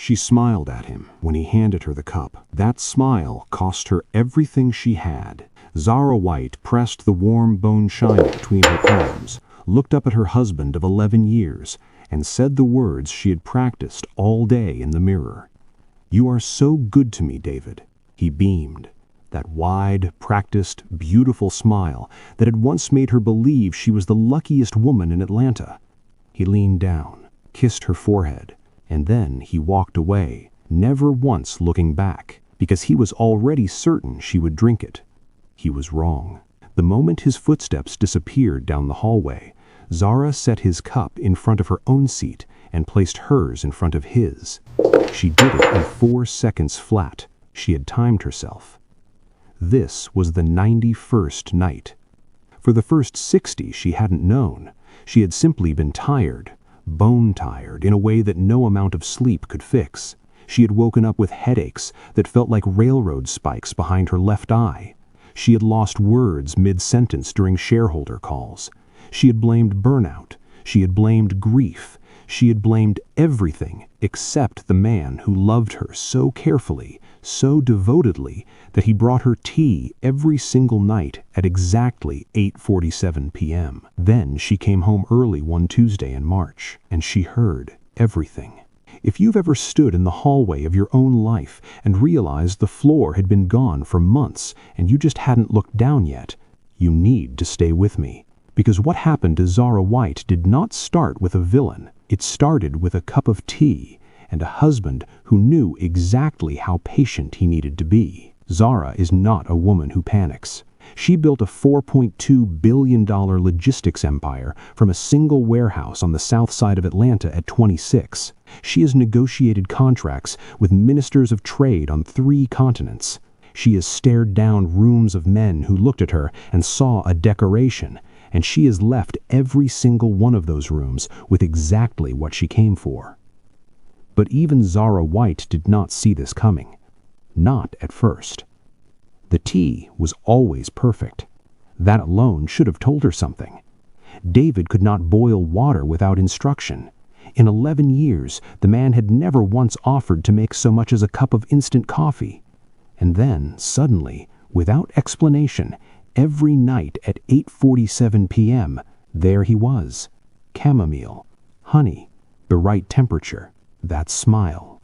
She smiled at him when he handed her the cup. That smile cost her everything she had. Zara White pressed the warm bone china between her palms, looked up at her husband of 11 years, and said the words she had practiced all day in the mirror. "You are so good to me, David." He beamed. That wide, practiced, beautiful smile that had once made her believe she was the luckiest woman in Atlanta. He leaned down, kissed her forehead, and then he walked away, never once looking back, because he was already certain she would drink it. He was wrong. The moment his footsteps disappeared down the hallway, Zara set his cup in front of her own seat and placed hers in front of his. She did it in 4 seconds flat. She had timed herself. This was the 91st night. For the first 60 she hadn't known. She had simply been tired, bone tired, in a way that no amount of sleep could fix. She had woken up with headaches that felt like railroad spikes behind her left eye. She had lost words mid-sentence during shareholder calls. She had blamed burnout. She had blamed grief. She had blamed everything except the man who loved her so carefully, so devotedly, that he brought her tea every single night at exactly 8:47 p.m. Then she came home early one Tuesday in March, and she heard everything. If you've ever stood in the hallway of your own life and realized the floor had been gone for months and you just hadn't looked down yet, you need to stay with me. Because what happened to Zara White did not start with a villain. It started with a cup of tea and a husband who knew exactly how patient he needed to be. Zara is not a woman who panics. She built a $4.2 billion logistics empire from a single warehouse on the south side of Atlanta at 26. She has negotiated contracts with ministers of trade on 3 continents. She has stared down rooms of men who looked at her and saw a decoration, and she has left every single one of those rooms with exactly what she came for. But even Zara White did not see this coming. Not at first. The tea was always perfect. That alone should have told her something. David could not boil water without instruction. In 11 years, the man had never once offered to make so much as a cup of instant coffee. And then, suddenly, without explanation, every night at 8:47 p.m., there he was. Chamomile, honey, the right temperature, that smile.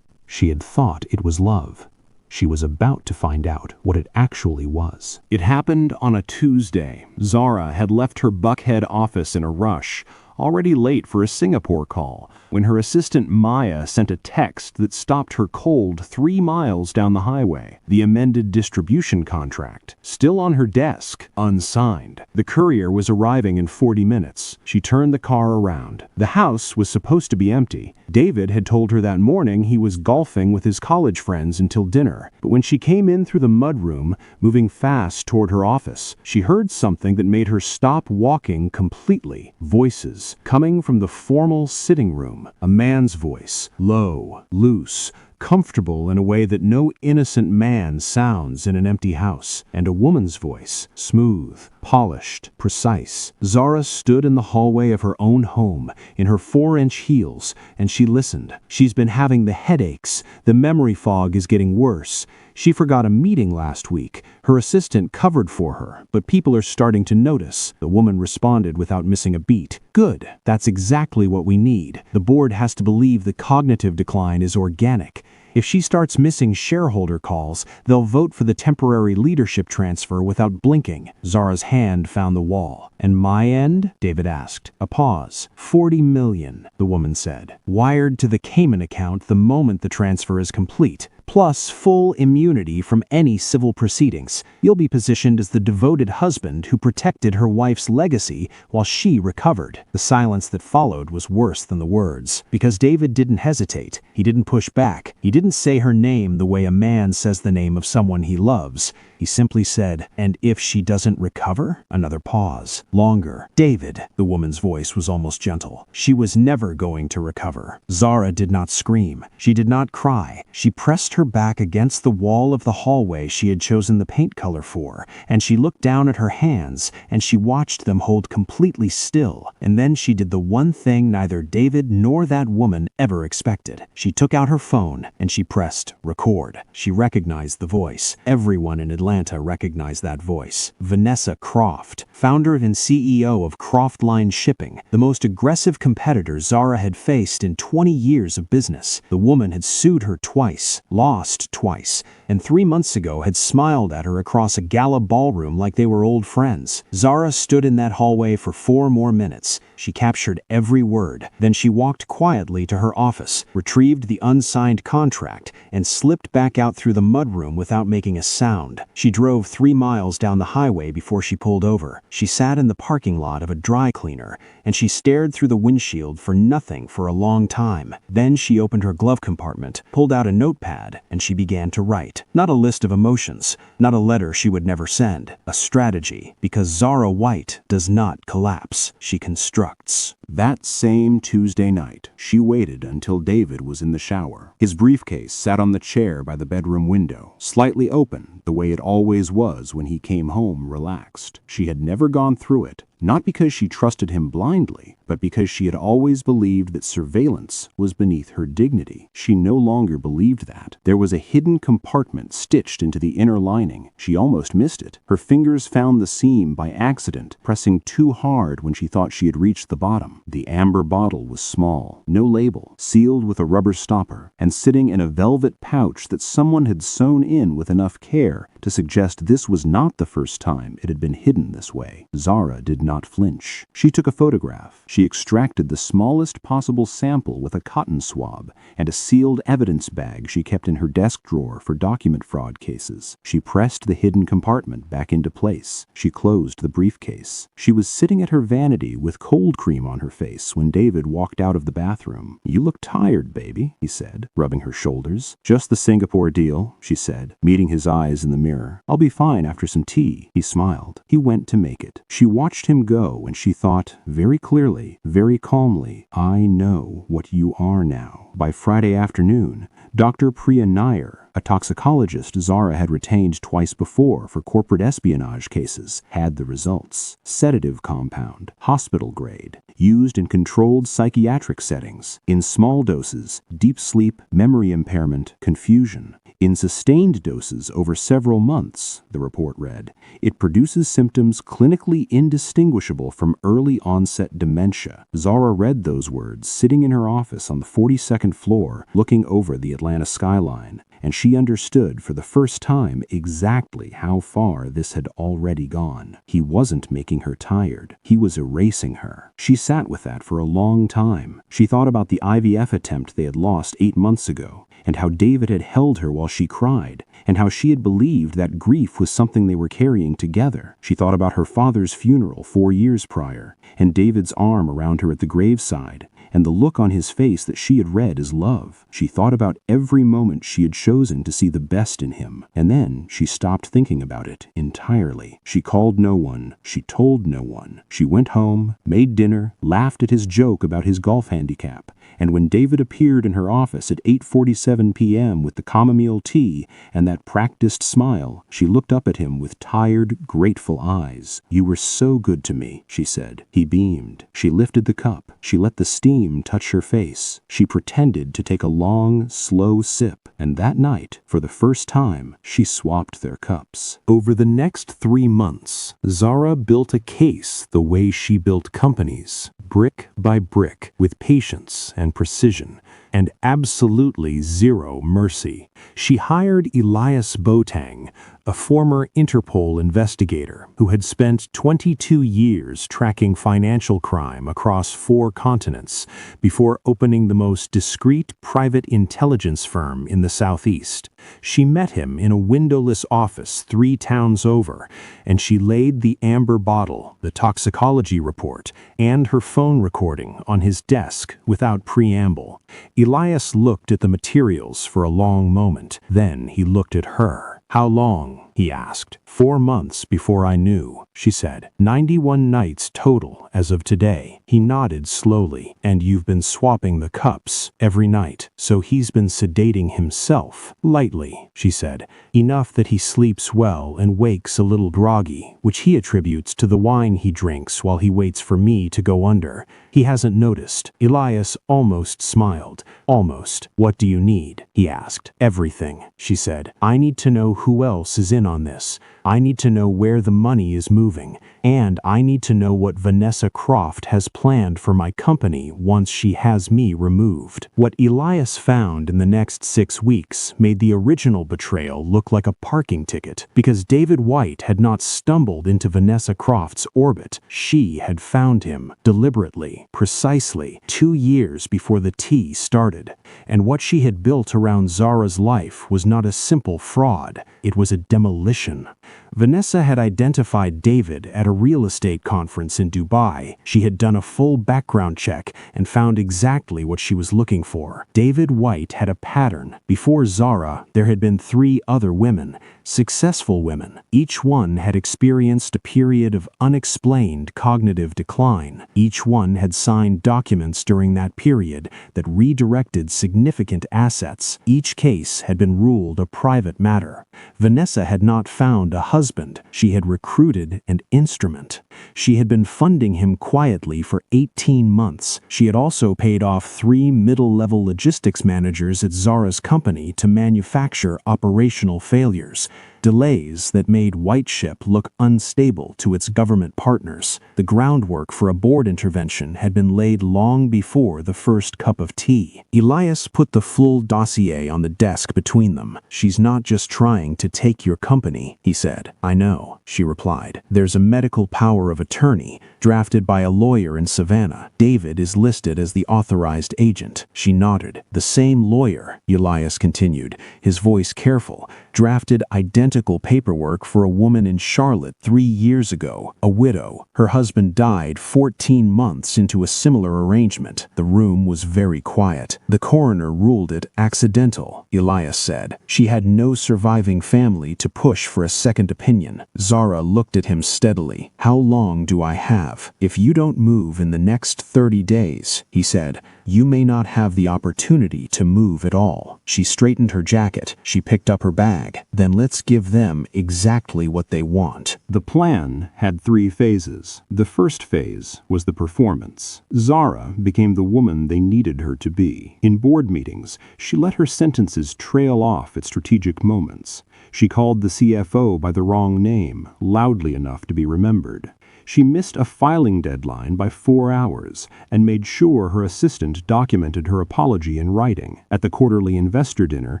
She had thought it was love. She was about to find out what it actually was. It happened on a Tuesday. Zara had left her Buckhead office in a rush, already late for a Singapore call, when her assistant Maya sent a text that stopped her cold 3 miles down the highway. The amended distribution contract, still on her desk, unsigned. The courier was arriving in 40 minutes. She turned the car around. The house was supposed to be empty. David had told her that morning he was golfing with his college friends until dinner. But when she came in through the mudroom, moving fast toward her office, she heard something that made her stop walking completely. Voices coming from the formal sitting room. A man's voice, low, loose, comfortable in a way that no innocent man sounds in an empty house, and a woman's voice, smooth, polished, precise. Zara stood in the hallway of her own home, in her 4-inch heels, and she listened. She's been having the headaches. The memory fog is getting worse. She forgot a meeting last week. Her assistant covered for her, but people are starting to notice. The woman responded without missing a beat. Good. That's exactly what we need. The board has to believe the cognitive decline is organic. If she starts missing shareholder calls, they'll vote for the temporary leadership transfer without blinking. Zara's hand found the wall. And my end? David asked. A pause. 40 million, the woman said. Wired to the Cayman account the moment the transfer is complete. Plus full immunity from any civil proceedings. You'll be positioned as the devoted husband who protected her wife's legacy while she recovered. The silence that followed was worse than the words, because David didn't hesitate. He didn't push back. He didn't say her name the way a man says the name of someone he loves. He simply said, "And if she doesn't recover?" Another pause. Longer. "David," the woman's voice was almost gentle. "She was never going to recover." Zara did not scream. She did not cry. She pressed her her back against the wall of the hallway she had chosen the paint color for, and she looked down at her hands, and she watched them hold completely still, and then she did the one thing neither David nor that woman ever expected. She took out her phone, and she pressed record. She recognized the voice. Everyone in Atlanta recognized that voice. Vanessa Croft, founder and CEO of Croft Line Shipping, the most aggressive competitor Zara had faced in 20 years of business. The woman had sued her twice, lost twice, and 3 months ago had smiled at her across a gala ballroom like they were old friends. Zara stood in that hallway for 4 more minutes. She captured every word. Then she walked quietly to her office, retrieved the unsigned contract, and slipped back out through the mudroom without making a sound. She drove 3 miles down the highway before she pulled over. She sat in the parking lot of a dry cleaner, and she stared through the windshield for nothing for a long time. Then she opened her glove compartment, pulled out a notepad, and she began to write. Not a list of emotions, not a letter she would never send. A strategy, because Zara White does not collapse. She constructs. That same Tuesday night, she waited until David was in the shower. His briefcase sat on the chair by the bedroom window, slightly open, the way it always was when he came home relaxed. She had never gone through it, not because she trusted him blindly, but because she had always believed that surveillance was beneath her dignity. She no longer believed that. There was a hidden compartment stitched into the inner lining. She almost missed it. Her fingers found the seam by accident, pressing too hard when she thought she had reached the bottom. The amber bottle was small, no label, sealed with a rubber stopper, and sitting in a velvet pouch that someone had sewn in with enough care to suggest this was not the first time it had been hidden this way. Zara did not flinch. She took a photograph. She extracted the smallest possible sample with a cotton swab and a sealed evidence bag she kept in her desk drawer for document fraud cases. She pressed the hidden compartment back into place. She closed the briefcase. She was sitting at her vanity with cold cream on her face when David walked out of the bathroom. "You look tired, baby," he said, rubbing her shoulders. "Just the Singapore deal," she said, meeting his eyes in the mirror. "I'll be fine after some tea." He smiled. He went to make it. She watched him go, and she thought, very clearly, very calmly, "I know what you are now." By Friday afternoon, Dr. Priya Nair, a toxicologist Zara had retained twice before for corporate espionage cases, had the results. Sedative compound, hospital grade, used in controlled psychiatric settings. In small doses, deep sleep, memory impairment, confusion. In sustained doses over several months, the report read, it produces symptoms clinically indistinguishable from early onset dementia. Zara read those words sitting in her office on the 42nd floor, looking over the Atlanta skyline, and she understood for the first time exactly how far this had already gone. He wasn't making her tired. He was erasing her. She sat with that for a long time. She thought about the IVF attempt they had lost 8 months ago, and how David had held her while she cried, and how she had believed that grief was something they were carrying together. She thought about her father's funeral 4 years prior, and David's arm around her at the graveside, and the look on his face that she had read as love. She thought about every moment she had chosen to see the best in him, and then she stopped thinking about it entirely. She called no one. She told no one. She went home, made dinner, laughed at his joke about his golf handicap, and when David appeared in her office at 8:47 p.m. with the chamomile tea and that practiced smile, she looked up at him with tired, grateful eyes. "You were so good to me," she said. He beamed. She lifted the cup. She let the steam touch her face. She pretended to take a long, slow sip, and that night, for the first time, she swapped their cups. Over the next 3 months, Zara built a case the way she built companies, brick by brick, with patience and precision, and absolutely zero mercy. She hired Elias Boateng, a former Interpol investigator who had spent 22 years tracking financial crime across 4 continents before opening the most discreet private intelligence firm in the Southeast. She met him in a windowless office 3 towns over, and she laid the amber bottle, the toxicology report, and her phone recording on his desk without preamble. Elias looked at the materials for a long moment. Then he looked at her. How long? He asked. 4 months before I knew, she said. 91 nights total as of today. He nodded slowly. And you've been swapping the cups every night. So he's been sedating himself. Lightly, she said. Enough that he sleeps well and wakes a little groggy, which he attributes to the wine he drinks while he waits for me to go under. He hasn't noticed. Elias almost smiled. Almost. What do you need? He asked. Everything, she said. I need to know who else is in on this. I need to know where the money is moving. And I need to know what Vanessa Croft has planned for my company once she has me removed. What Elias found in the next 6 weeks made the original betrayal look like a parking ticket, because David White had not stumbled into Vanessa Croft's orbit. She had found him, deliberately, precisely, 2 years before the tea started. And what she had built around Zara's life was not a simple fraud, it was a demolition. Vanessa had identified David at a real estate conference in Dubai. She had done a full background check and found exactly what she was looking for. David White had a pattern. Before Zara, there had been 3 other women, successful women. Each one had experienced a period of unexplained cognitive decline. Each one had signed documents during that period that redirected significant assets. Each case had been ruled a private matter. Vanessa had not found a husband. She had recruited an instrument. She had been funding him quietly for 18 months. She had also paid off 3 middle-level logistics managers at Zara's company to manufacture operational failures. Delays that made Whiteship look unstable to its government partners. The groundwork for a board intervention had been laid long before the first cup of tea. Elias put the full dossier on the desk between them. She's not just trying to take your company, he said. I know, she replied. There's a medical power of attorney, drafted by a lawyer in Savannah. David is listed as the authorized agent. She nodded. The same lawyer, Elias continued, his voice careful, drafted identical paperwork for a woman in Charlotte 3 years ago, a widow. Her husband died 14 months into a similar arrangement. The room was very quiet. The coroner ruled it accidental, Elias said. She had no surviving family to push for a second opinion. Zara looked at him steadily. How long do I have? If you don't move in the next 30 days, he said, you may not have the opportunity to move at all. She straightened her jacket. She picked up her bag. Then let's give them exactly what they want. The plan had 3 phases. The first phase was the performance. Zara became the woman they needed her to be. In board meetings, she let her sentences trail off at strategic moments. She called the CFO by the wrong name, loudly enough to be remembered. She missed a filing deadline by 4 hours and made sure her assistant documented her apology in writing. At the quarterly investor dinner,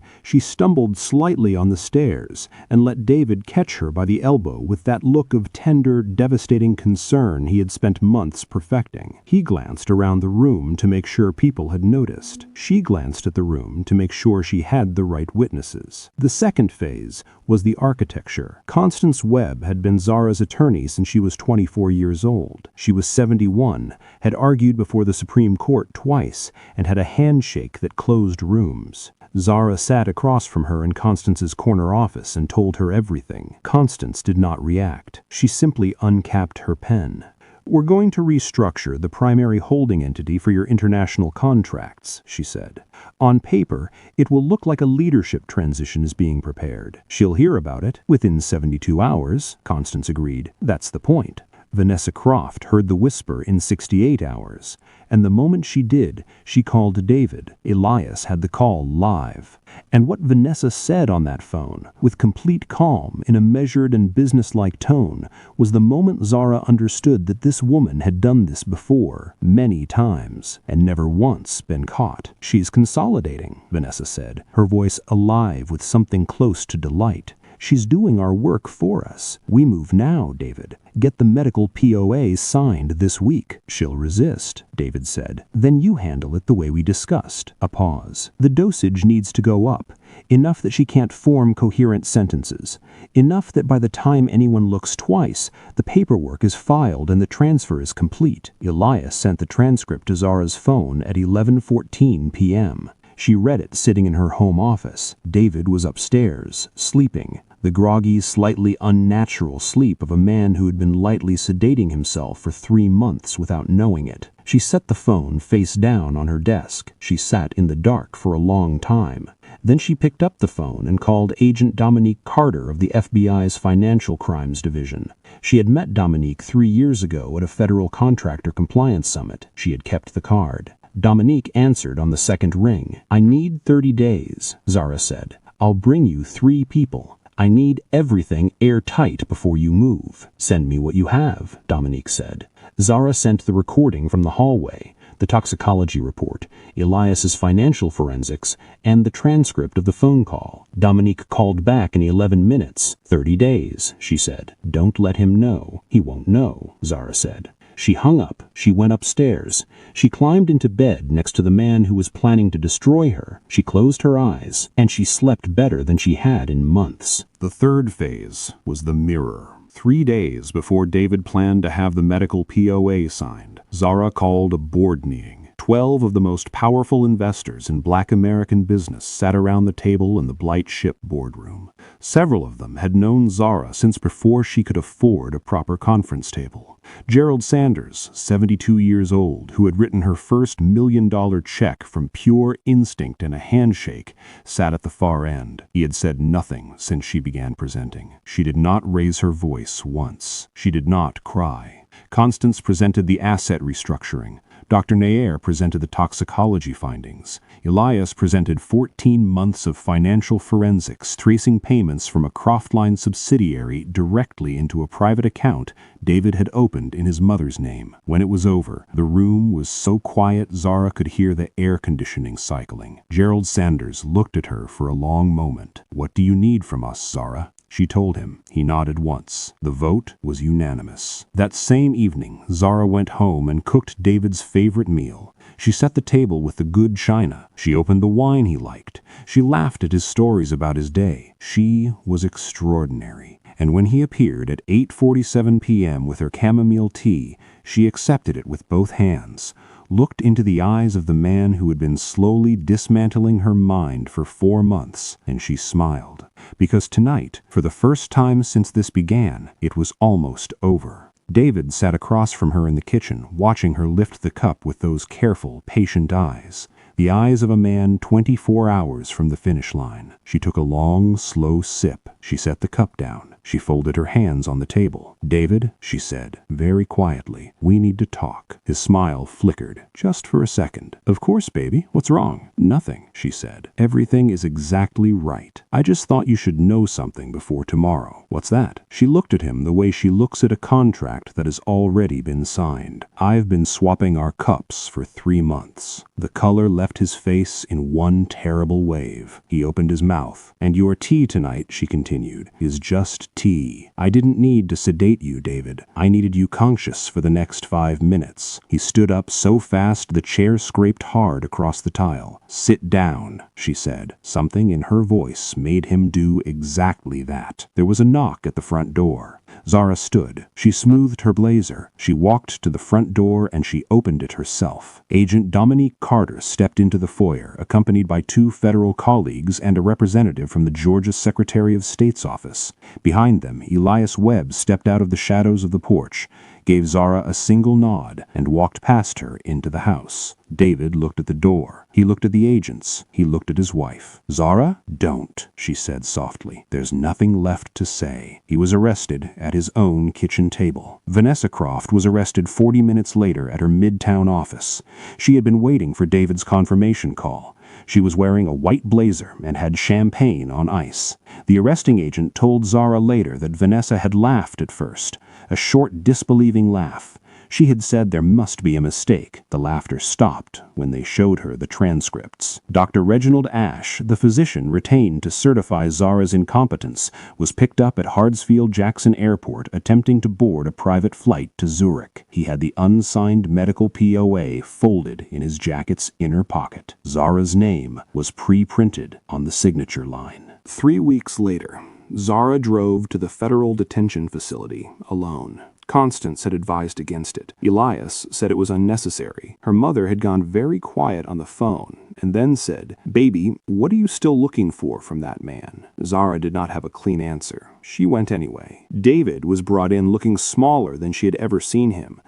she stumbled slightly on the stairs and let David catch her by the elbow with that look of tender, devastating concern he had spent months perfecting. He glanced around the room to make sure people had noticed. She glanced at the room to make sure she had the right witnesses. The second phase was the architecture. Constance Webb had been Zara's attorney since she was 24 years old. She was 71, had argued before the Supreme Court twice, and had a handshake that closed rooms. Zara sat across from her in Constance's corner office and told her everything. Constance did not react. She simply uncapped her pen. We're going to restructure the primary holding entity for your international contracts, she said. On paper, it will look like a leadership transition is being prepared. She'll hear about it within 72 hours, Constance agreed. That's the point. Vanessa Croft heard the whisper in 68 hours, and the moment she did, she called David. Elias had the call live. And what Vanessa said on that phone, with complete calm in a measured and businesslike tone, was the moment Zara understood that this woman had done this before, many times, and never once been caught. She's consolidating, Vanessa said, her voice alive with something close to delight. She's doing our work for us. We move now, David. Get the medical POA signed this week. She'll resist, David said. Then you handle it the way we discussed. A pause. The dosage needs to go up. Enough that she can't form coherent sentences. Enough that by the time anyone looks twice, the paperwork is filed and the transfer is complete. Elias sent the transcript to Zara's phone at 11:14 p.m. She read it sitting in her home office. David was upstairs, sleeping. the groggy, slightly unnatural sleep of a man who had been lightly sedating himself for 3 months without knowing it. She set the phone face down on her desk. She sat in the dark for a long time. Then she picked up the phone and called Agent Dominique Carter of the FBI's Financial Crimes Division. She had met Dominique 3 years ago at a federal contractor compliance summit. She had kept the card. Dominique answered on the second ring. "I need 30 days, Zara said. "I'll bring you 3 people. I need everything airtight before you move." "Send me what you have," Dominique said. Zara sent the recording from the hallway, the toxicology report, Elias's financial forensics, and the transcript of the phone call. Dominique called back in 11 minutes. 30 days, she said. "Don't let him know. He won't know," Zara said. She hung up. She went upstairs. She climbed into bed next to the man who was planning to destroy her. She closed her eyes, and she slept better than she had in months. The third phase was the mirror. 3 days before David planned to have the medical POA signed, Zara called a board meeting. 12 of the most powerful investors in Black American business sat around the table in the Blight Ship boardroom. Several of them had known Zara since before she could afford a proper conference table. Gerald Sanders, 72 years old, who had written her first $1 million check from pure instinct and a handshake, sat at the far end. He had said nothing since she began presenting. She did not raise her voice once. She did not cry. Constance presented the asset restructuring. Dr. Nair presented the toxicology findings. Elias presented 14 months of financial forensics tracing payments from a Croftline subsidiary directly into a private account David had opened in his mother's name. When it was over, the room was so quiet Zara could hear the air conditioning cycling. Gerald Sanders looked at her for a long moment. "What do you need from us, Zara?" She told him. He nodded once. The vote was unanimous. That same evening, Zara went home and cooked David's favorite meal. She set the table with the good china. She opened the wine he liked. She laughed at his stories about his day. She was extraordinary. And when he appeared at 8:47 p.m. with her chamomile tea, she accepted it with both hands, looked into the eyes of the man who had been slowly dismantling her mind for 4 months, and she smiled. Because tonight, for the first time since this began, it was almost over. David sat across from her in the kitchen, watching her lift the cup with those careful, patient eyes. The eyes of a man 24 hours from the finish line. She took a long, slow sip. She set the cup down. She folded her hands on the table. "David," she said, very quietly, "we need to talk." His smile flickered, just for a second. "Of course, baby. What's wrong?" "Nothing," she said. "Everything is exactly right. I just thought you should know something before tomorrow." "What's that?" She looked at him the way she looks at a contract that has already been signed. "I've been swapping our cups for 3 months." The color left his face in one terrible wave. He opened his mouth. "And your tea tonight," she continued, "is just tea. I didn't need to sedate you, David. I needed you conscious for the next 5 minutes." He stood up so fast the chair scraped hard across the tile. "Sit down," she said. Something in her voice made him do exactly that. There was a knock at the front door. Zara stood. She smoothed her blazer. She walked to the front door and she opened it herself. Agent Dominique Carter stepped into the foyer, accompanied by 2 federal colleagues and a representative from the Georgia Secretary of State's office. Behind them, Elias Webb stepped out of the shadows of the porch, gave Zara a single nod, and walked past her into the house. David looked at the door. He looked at the agents. He looked at his wife. "Zara, don't," she said softly. "There's nothing left to say." He was arrested at his own kitchen table. Vanessa Croft was arrested 40 minutes later at her Midtown office. She had been waiting for David's confirmation call. She was wearing a white blazer and had champagne on ice. The arresting agent told Zara later that Vanessa had laughed at first, a short, disbelieving laugh. She had said there must be a mistake. The laughter stopped when they showed her the transcripts. Dr. Reginald Ash, the physician retained to certify Zara's incompetence, was picked up at Hartsfield-Jackson Airport attempting to board a private flight to Zurich. He had the unsigned medical POA folded in his jacket's inner pocket. Zara's name was pre-printed on the signature line. 3 weeks later, Zara drove to the federal detention facility alone. Constance had advised against it. Elias said it was unnecessary. Her mother had gone very quiet on the phone and then said, "Baby, what are you still looking for from that man?" Zara did not have a clean answer. She went anyway. David was brought in looking smaller than she had ever seen him.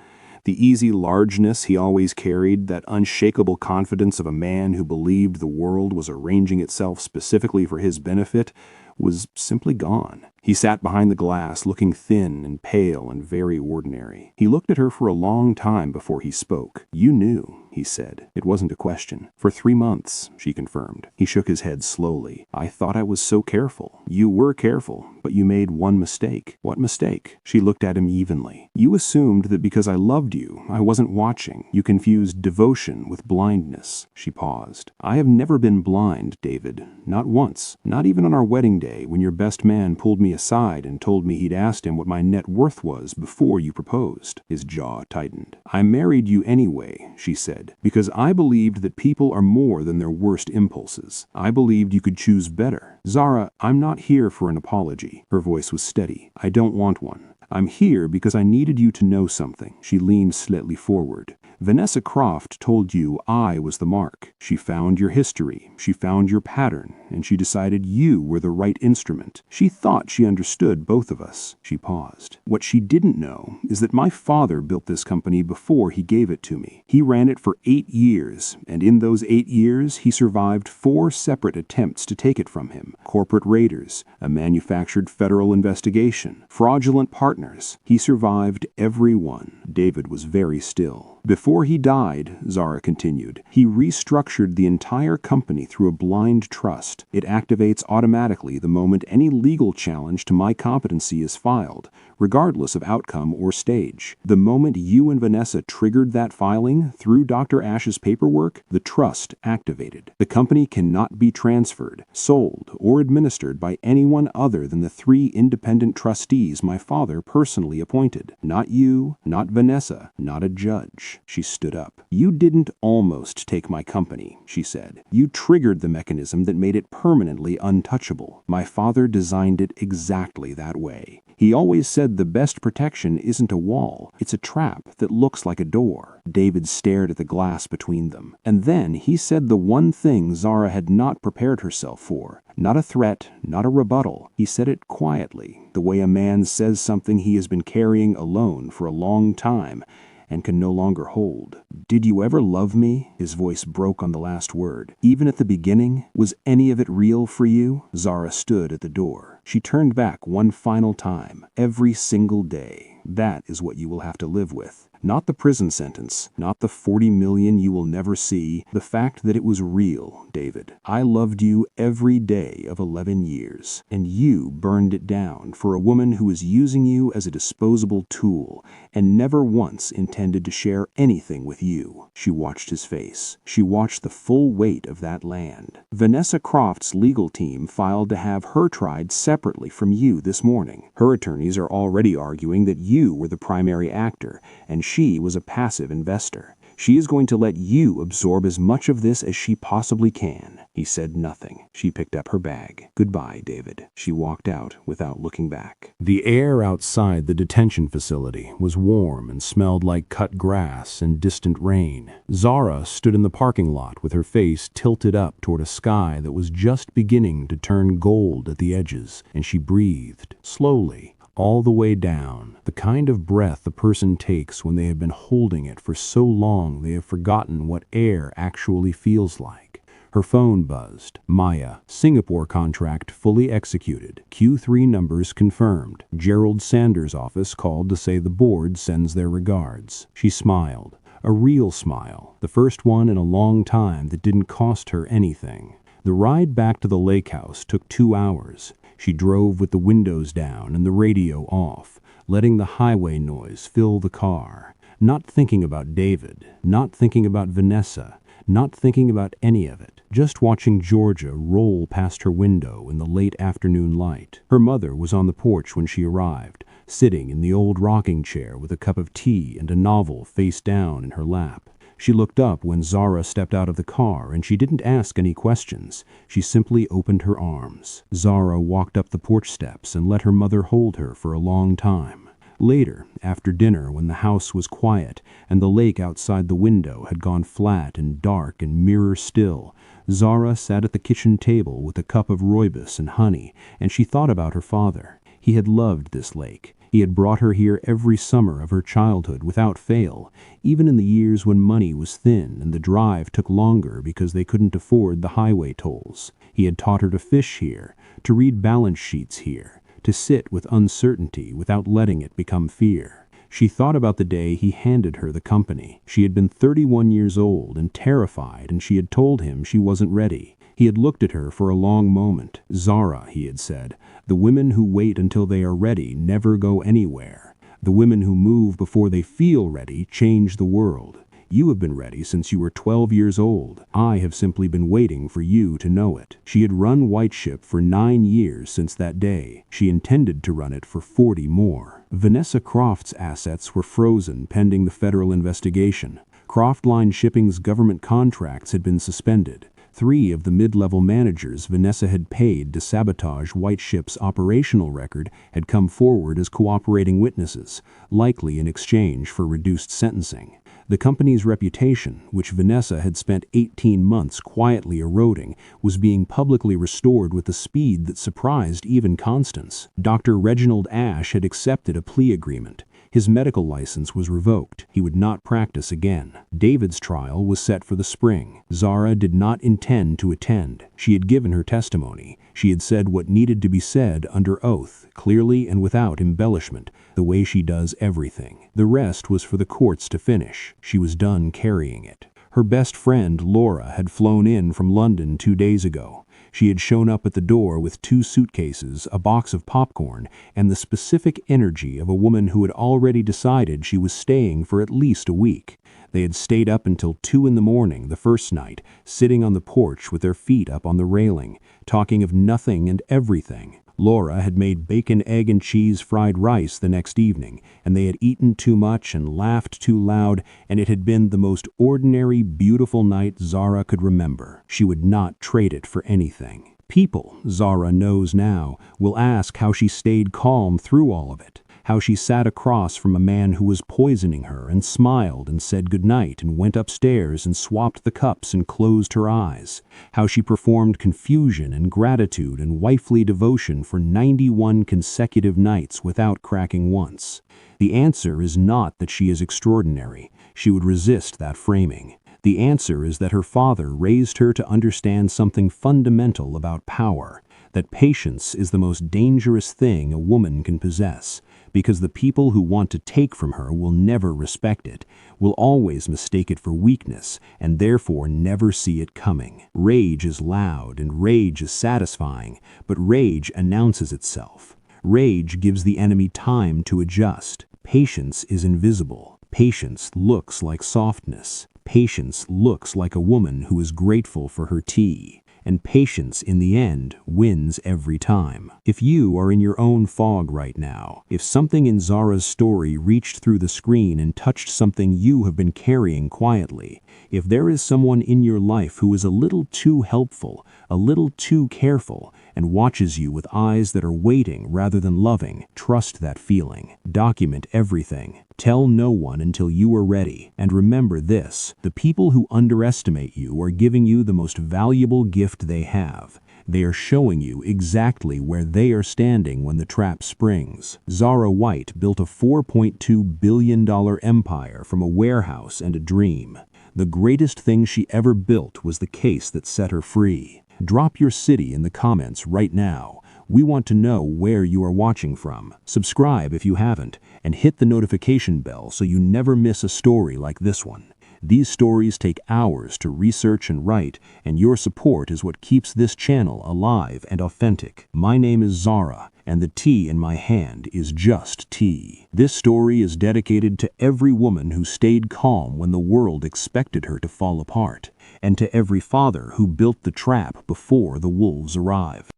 The easy largeness he always carried, that unshakable confidence of a man who believed the world was arranging itself specifically for his benefit, was simply gone. He sat behind the glass, looking thin and pale and very ordinary. He looked at her for a long time before he spoke. "You knew," he said. It wasn't a question. "For 3 months," she confirmed. He shook his head slowly. "I thought I was so careful." "You were careful, but you made one mistake." "What mistake?" She looked at him evenly. "You assumed that because I loved you, I wasn't watching. You confused devotion with blindness." She paused. "I have never been blind, David. Not once. Not even on our wedding day, when your best man pulled me aside and told me he'd asked him what my net worth was before you proposed." His jaw tightened. "I married you anyway," she said, "because I believed that people are more than their worst impulses. I believed you could choose better. Zara, I'm not here for an apology." Her voice was steady. "I don't want one. I'm here because I needed you to know something." She leaned slightly forward. "Vanessa Croft told you I was the mark. She found your history, she found your pattern, and she decided you were the right instrument. She thought she understood both of us." She paused. "What she didn't know is that my father built this company before he gave it to me. He ran it for 8 years, and in those 8 years he survived 4 separate attempts to take it from him. Corporate raiders, a manufactured federal investigation, fraudulent partners. He survived every one." David was very still. "Before he died," Zara continued, "he restructured the entire company through a blind trust. It activates automatically the moment any legal challenge to my competency is filed, regardless of outcome or stage. The moment you and Vanessa triggered that filing through Dr. Ash's paperwork, the trust activated. The company cannot be transferred, sold, or administered by anyone other than the 3 independent trustees my father personally appointed. Not you, not Vanessa, not a judge." She stood up. "You didn't almost take my company," she said. "You triggered the mechanism that made it permanently untouchable. My father designed it exactly that way. He always said the best protection isn't a wall, it's a trap that looks like a door." David stared at the glass between them. "And then he said the one thing Zara had not prepared herself for. Not a threat, not a rebuttal. He said it quietly, the way a man says something he has been carrying alone for a long time and can no longer hold. 'Did you ever love me?' His voice broke on the last word. "Even at the beginning? Was any of it real for you?" Zara stood at the door. She turned back one final time. "Every single day. That is what you will have to live with. Not the prison sentence, not the 40 million you will never see, the fact that it was real, David. I loved you every day of 11 years, and you burned it down for a woman who was using you as a disposable tool and never once intended to share anything with you." She watched his face. She watched the full weight of that land. "Vanessa Croft's legal team filed to have her tried separately from you this morning. Her attorneys are already arguing that you were the primary actor, and she was a passive investor. She is going to let you absorb as much of this as she possibly can." He said nothing. She picked up her bag. "Goodbye, David." She walked out without looking back. The air outside the detention facility was warm and smelled like cut grass and distant rain. Zara stood in the parking lot with her face tilted up toward a sky that was just beginning to turn gold at the edges, and she breathed slowly, all the way down, the kind of breath a person takes when they have been holding it for so long they have forgotten what air actually feels like. Her phone buzzed. Maya, Singapore contract fully executed. Q3 numbers confirmed. Gerald Sanders' office called to say the board sends their regards. She smiled. A real smile. The first one in a long time that didn't cost her anything. The ride back to the lake house took 2 hours. She drove with the windows down and the radio off, letting the highway noise fill the car, not thinking about David, not thinking about Vanessa, not thinking about any of it, just watching Georgia roll past her window in the late afternoon light. Her mother was on the porch when she arrived, sitting in the old rocking chair with a cup of tea and a novel face down in her lap. She looked up when Zara stepped out of the car, and she didn't ask any questions. She simply opened her arms. Zara walked up the porch steps and let her mother hold her for a long time. Later, after dinner, when the house was quiet and the lake outside the window had gone flat and dark and mirror still, Zara sat at the kitchen table with a cup of rooibos and honey, and she thought about her father. He had loved this lake. He had brought her here every summer of her childhood without fail, even in the years when money was thin and the drive took longer because they couldn't afford the highway tolls. He had taught her to fish here, to read balance sheets here, to sit with uncertainty without letting it become fear. She thought about the day he handed her the company. She had been 31 years old and terrified, and she had told him she wasn't ready. He had looked at her for a long moment. "Zara," he had said, "the women who wait until they are ready never go anywhere. The women who move before they feel ready change the world. You have been ready since you were 12 years old. I have simply been waiting for you to know it." She had run White Ship for 9 years since that day. She intended to run it for 40 more. Vanessa Croft's assets were frozen pending the federal investigation. Croftline Shipping's government contracts had been suspended. 3 of the mid-level managers Vanessa had paid to sabotage White Ship's operational record had come forward as cooperating witnesses, likely in exchange for reduced sentencing. The company's reputation, which Vanessa had spent 18 months quietly eroding, was being publicly restored with a speed that surprised even Constance. Dr. Reginald Ashe had accepted a plea agreement. His medical license was revoked. He would not practice again. David's trial was set for the spring. Zara did not intend to attend. She had given her testimony. She had said what needed to be said under oath, clearly and without embellishment, the way she does everything. The rest was for the courts to finish. She was done carrying it. Her best friend, Laura, had flown in from London 2 days ago. She had shown up at the door with 2 suitcases, a box of popcorn, and the specific energy of a woman who had already decided she was staying for at least a week. They had stayed up until 2 in the morning the first night, sitting on the porch with their feet up on the railing, talking of nothing and everything. Laura had made bacon, egg, and cheese fried rice the next evening, and they had eaten too much and laughed too loud, and it had been the most ordinary, beautiful night Zara could remember. She would not trade it for anything. People, Zara knows now, will ask how she stayed calm through all of it, how she sat across from a man who was poisoning her and smiled and said goodnight and went upstairs and swapped the cups and closed her eyes, how she performed confusion and gratitude and wifely devotion for 91 consecutive nights without cracking once. The answer is not that she is extraordinary. She would resist that framing. The answer is that her father raised her to understand something fundamental about power, that patience is the most dangerous thing a woman can possess, because the people who want to take from her will never respect it, will always mistake it for weakness, and therefore never see it coming. Rage is loud and rage is satisfying, but rage announces itself. Rage gives the enemy time to adjust. Patience is invisible. Patience looks like softness. Patience looks like a woman who is grateful for her tea. And patience, in the end, wins every time. If you are in your own fog right now, if something in Zara's story reached through the screen and touched something you have been carrying quietly, if there is someone in your life who is a little too helpful, a little too careful, and watches you with eyes that are waiting rather than loving, trust that feeling. Document everything. Tell no one until you are ready. And remember this, the people who underestimate you are giving you the most valuable gift they have. They are showing you exactly where they are standing when the trap springs. Zara White built a $4.2 billion empire from a warehouse and a dream. The greatest thing she ever built was the case that set her free. Drop your city in the comments right now. We want to know where you are watching from. Subscribe if you haven't, and hit the notification bell so you never miss a story like this one. These stories take hours to research and write, and your support is what keeps this channel alive and authentic. My name is Zara, and the tea in my hand is just tea. This story is dedicated to every woman who stayed calm when the world expected her to fall apart, and to every father who built the trap before the wolves arrived.